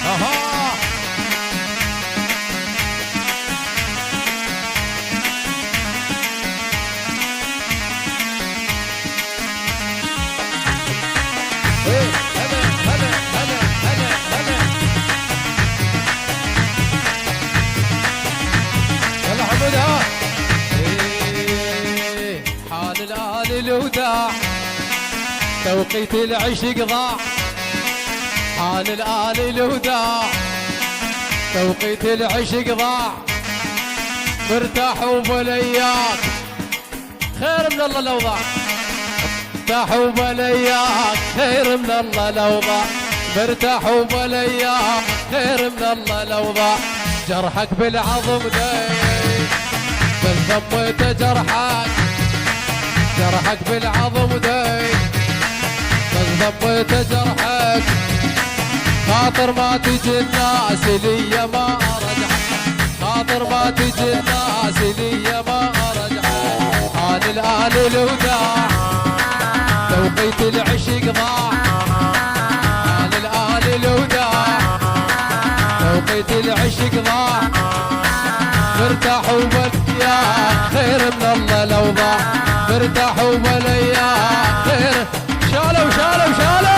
اها إيه، هلا هلا هلا هلا هلا. يلا حمود ها. إيه، حال الآل الوداع توقيت العشق ضاع. حال الآل الوداع توقيت العشق ضاع. مرتاحوا بالاياك خير من الله لو ضاع. مرتاحوا بالاياك خير من الله لو ضاع. مرتاحوا بالاياك خير من الله لو ضاع. جرحك بالعظم دايم بس ضميت جرحك. جرحك بالعظم دايم بس ضميت جرحك. خاطر ما تجي الناس لي ما ارجع. خاطر ما تجي الناس لي ما ارجع. حال الآل الوداع توقيت العشق ضاع. حال الآل الوداع توقيت العشق ضاع. مرتاحوا بالاياك خير من الله لو ضاع. مرتاحوا بالاياك خير. شالوا شالوا شالوا.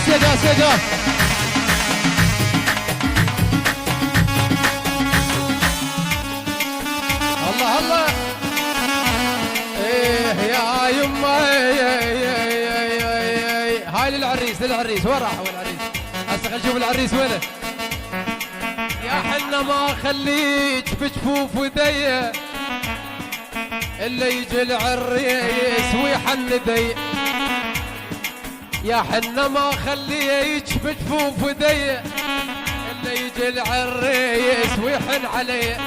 سيدا سيدا الله الله. ايه يا يما هاي للعريس للعريس. وين راح العريس؟ هسه خلينا نشوف العريس وينه. يا حنا ما خليك بجفوف ودي الا يجي العريس ويحن دي. يا حنا ما خليك بجفوف ودي الا يجي العريس ويحن علي.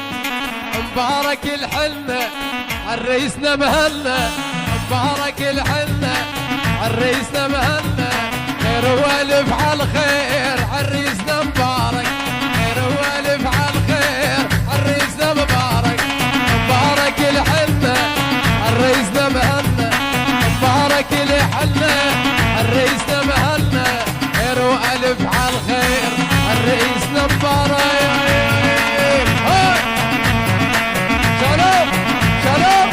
مبارك الحنة عريسنا مهنا. مبارك الحنة عريسنا مهنا. خير والف على الخير عريسنا مبارك. خير والف على الخير عريسنا مبارك. مبارك الحنة عريسنا مهنا. مبارك الحنة عريسنا مهنا. خير والف على الخير عريسنا مبارك. سلام سلام.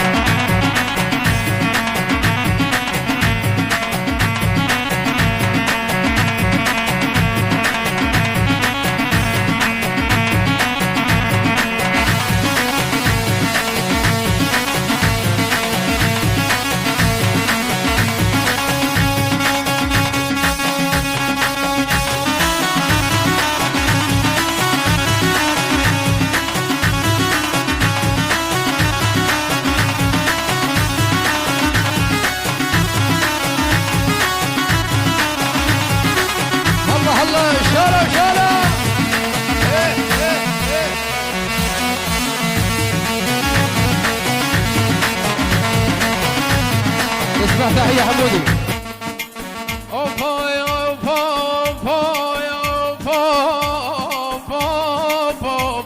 الله شالوا شالوا. ايه ايه ايه. اسمع تحية حمودي. اوفا اوفا اوفا اوفا اوفا.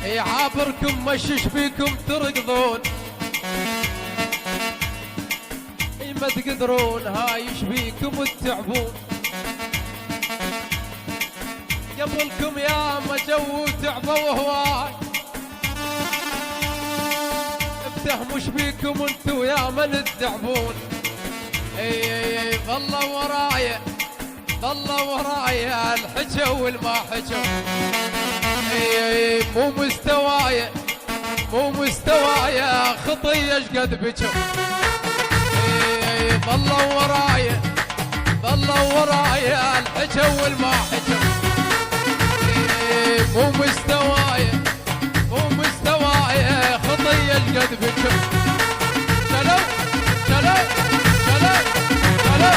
يعابركم مشش فيكم تركضون. ما تقدرون هاي يشبيكم التعبون قبلكم يا ما جو تعبوا هواي افتهموا شبيكم انتو يا من تدعبون اي ظلوا ورايا ظلوا ورايا الحجا والما حجوا اي مو مستوايا مو مستوايا خطية قد بجوا اي ظلوا ورايا ظلوا ورايا الحجا والما حجوا اي مو مستوايا مو مستوايا خطية قد بجوا شلو شلو شلو شلو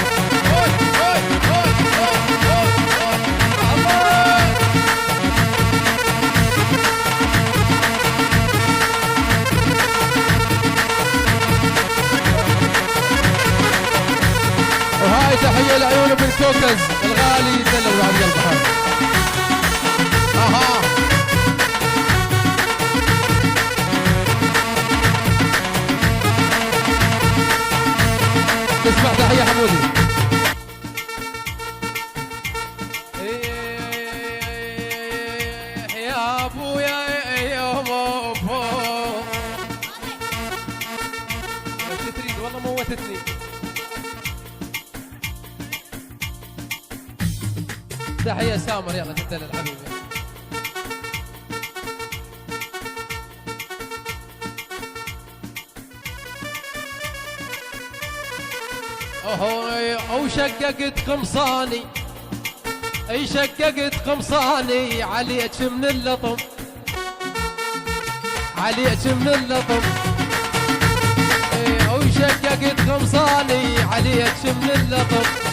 هوي هوي هوي هوي هوي الله وهاي تحية لعيون ابن كوكز الغالي يدلل بعد قلب حار اها اسمع تحية حمودي يا ابويا يا ابو ايش تريد والله موتتني تحية سامر يلا تدلل حبيبي او شققت قمصاني اي شققت قمصاني عليك من اللطم عليك من اللطم او شققت قمصاني عليك من اللطم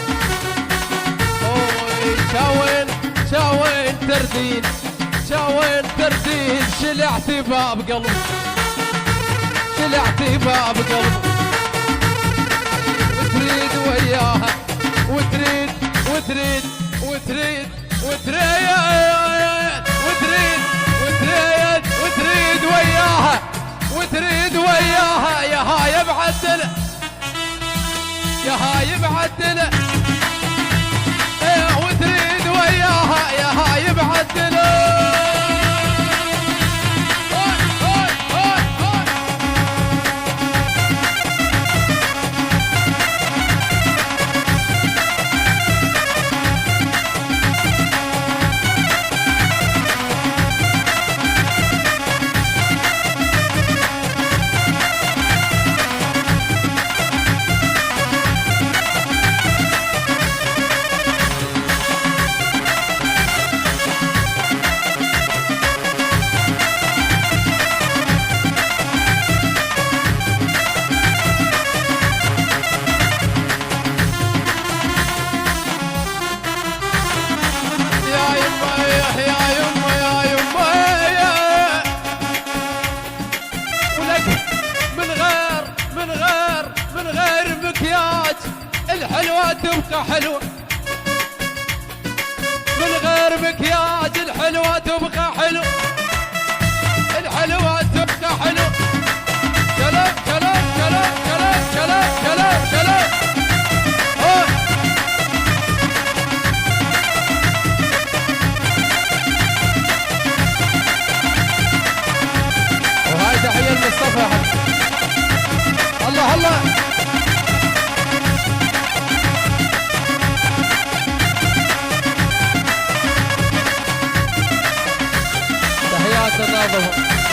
شاوين شاوين تردين شاوين تردين شلعتي باب قلب شلعتي باب قلب وتريد وياها وتريد وتريد وتريد وتريد وتريد وتريد وتريد وياها وتريد وياها يا هاي بعدله يا هاي بعدله وتريد وياها يا هاي بعدله الحلوة تبقى حلوة من غير مكياج الحلوة تبقى حلوة الحلوة تبقى حلوة كلام كلام كلام كلام كلام كلام كلام وهاي تحية لمصطفى يا حبيبي الله الله تناظر